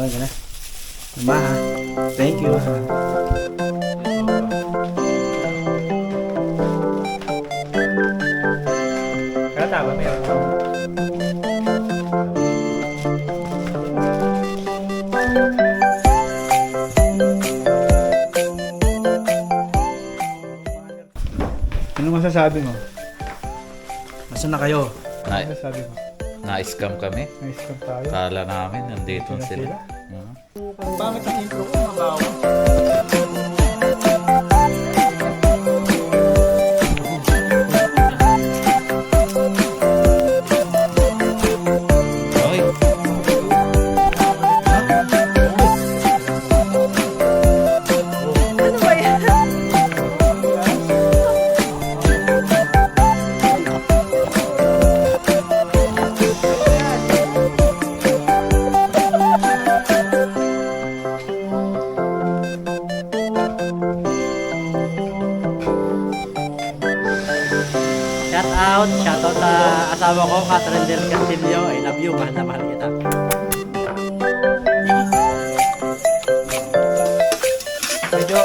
Okay na. Tama ha. Thank you. Kaya tama, meron ako. Ano masasabi mo? Nasaan na kayo? Ano Na, masasabi mo? na-scam kami. Nice come tayo. Kala namin nandito Sila sila. sila? Mhm. Bakit ang intro ko mabawa? Okay. Shout out sa asawa ko, Catherine Del Castillo. I love you, mahal na mahal kita. Medyo...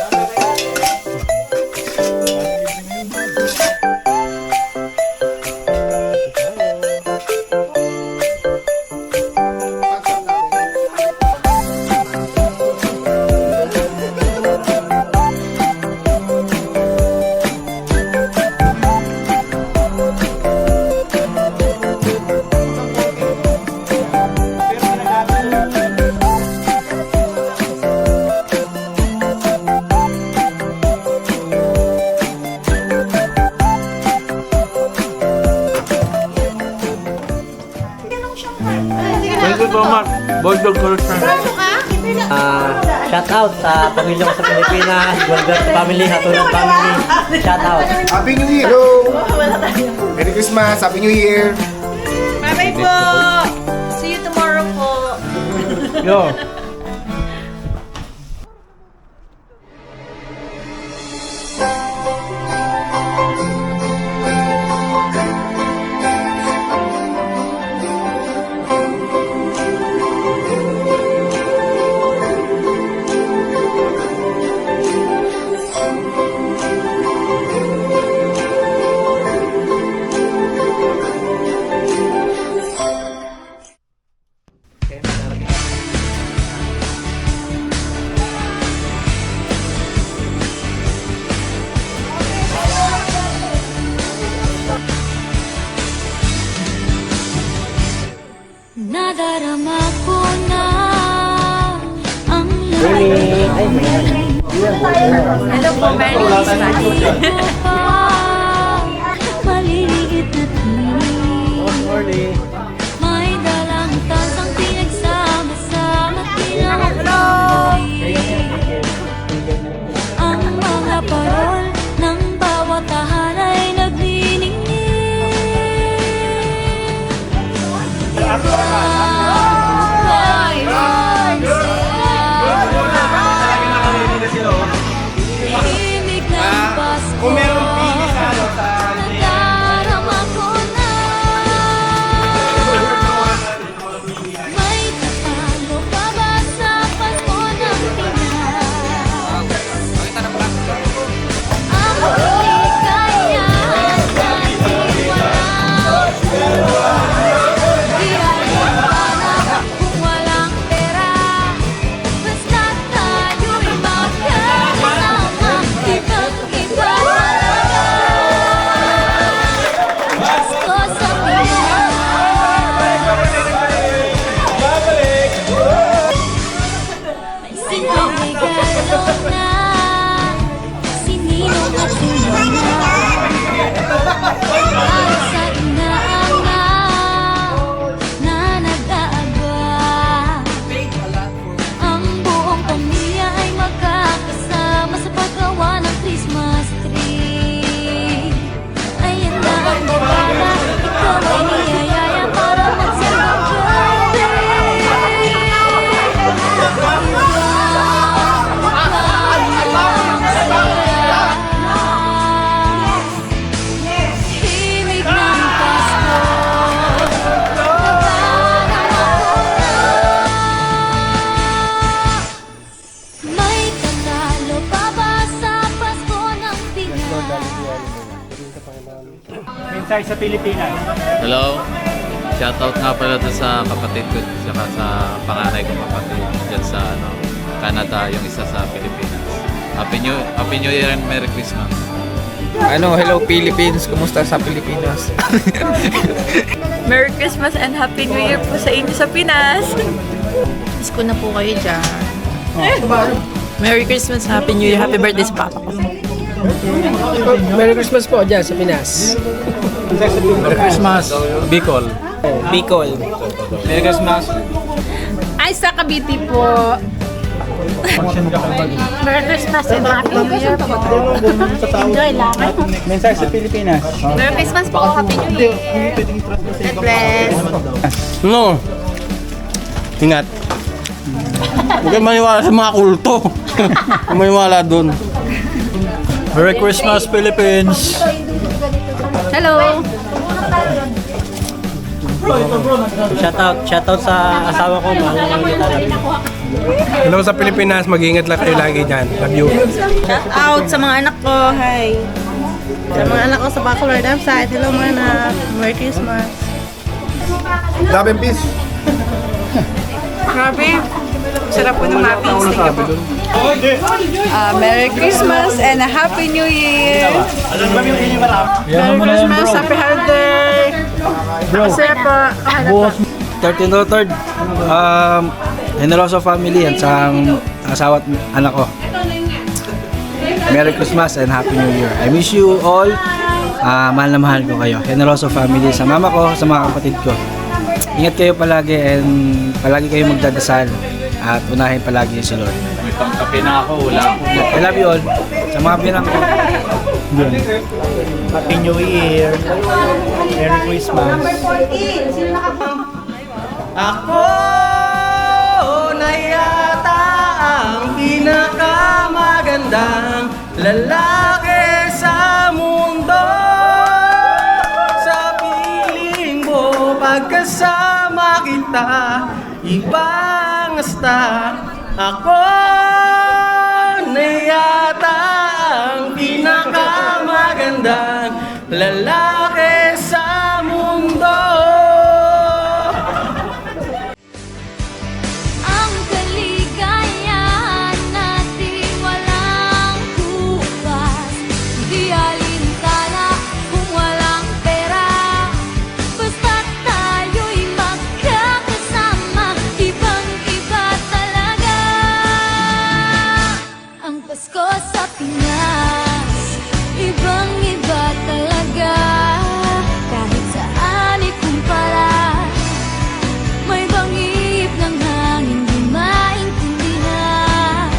Thank you so much. Bulldog Collection. Shout out sa pamilya ko sa Pilipinas, Golbert family, Hatulan family. Shout out. Happy New Year! Hello! Merry Christmas! Happy New Year! Bye-bye po! See you tomorrow po! Yo. Nadarama ko na ang lahat. Hello po, Merry Christmas! Maliliit na tinig, may dalang tasang pinagsama-sama tinawag. Ang mga parol ng bawat tahanay nagniningning. Kung meron pili sa ano, sa... Nadarama ko na Mensahe sa Pilipinas. Hello. Shoutout nga pala doon sa kapatid ko, saka sa panganay kong kapatid dyan sa Canada, yung isa sa Pilipinas. Happy New Year and Merry Christmas. Hello Philippines, kumusta sa Pilipinas? Merry Christmas and Happy New Year po sa inyo sa Pinas. Miss ko na po kayo dyan. Merry Christmas, Happy New Year, Happy birthday sa papa ko. Merry Christmas po dyan sa Pinas. Merry Christmas, Bicol. Bicol. Merry Christmas. Ay, sa Cavite po. Merry Christmas and Happy New Year po. Enjoy lang. Mensahe sa Pilipinas. Merry Christmas po, Happy New Year. God bless. No. Ingat. Huwag kayong maniwala sa mga kulto. Huwag maniwala dun. Merry Christmas, Philippines. Hello. Shoutout sa asawa ko, mahal na mahal kita. Hello sa Pilipinas, mag-iingat lang kayo lagi dyan. Love you. Shout out sa mga anak ko. Hi. Sa mga anak ko sa Bacolod side. Hello mga anak. Merry Christmas. Love and peace. Grabe. Sarap po ng mapping. Merry Christmas and a Happy New Year. Merry Christmas, Happy Holiday. Masaya po. 13 to 3rd, Generoso family at sa asawa at anak ko. Merry Christmas and Happy New Year. I miss you all. Mahal na mahal ko kayo. Generoso family sa mama ko, sa mga kapatid ko. Ingat kayo palagi and palagi kayo magdadasal at unahin palagi si Lord. May pangkape na ako, wala ako. I love you all. Sa mga pinang ko. Happy New Year. Merry Christmas. Ako na yata ang pinakamagandang lalaki sa mundo. Sa piling mo pagkasama kita, ibang asta. Ako na yata ang pinakamagandang lalaki sa mundo. Ang kaligayahan natin walang kupas. Di alintana kung walang pera. Basta't tayo'y magkakasama. Ibang-iba talaga ang Pasko sa Pinas. Ibang-iba talaga. Kahit saan ikumpara, may bangip ng hangin di maintindihan.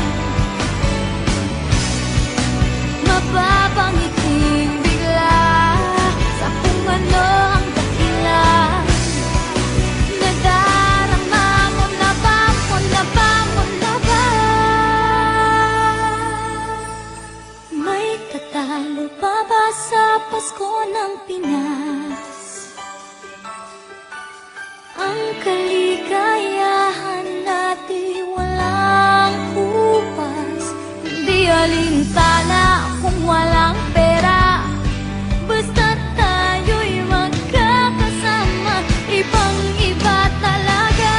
Mapapangiting bigla sa kung ano ang dahilan. Nadarama mo na ba, mo na ba, mo na ba? May tatalo pa ba sa Pasko ng Pinas? Ang kaligayahan natin walang kupas. Di alintana kung walang pera. Basta tayo'y magkakasama. Ibang-iba talaga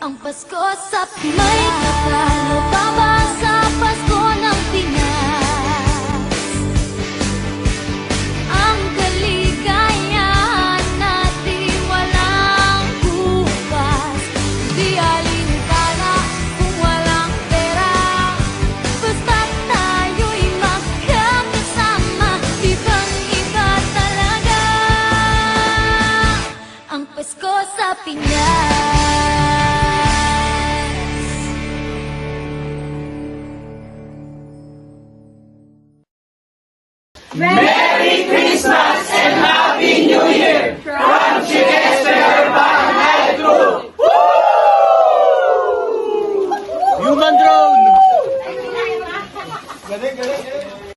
ang Pasko sa Pinas. May tatalo pa ba sa Pasko ng Pinas? Ang kaligayahan natin walang kupas. Di alintana kung walang pera. Basta tayo'y magkakasama. Ibang-iba talaga ang Pasko sa Pinas. Merry Christmas and Happy New Year!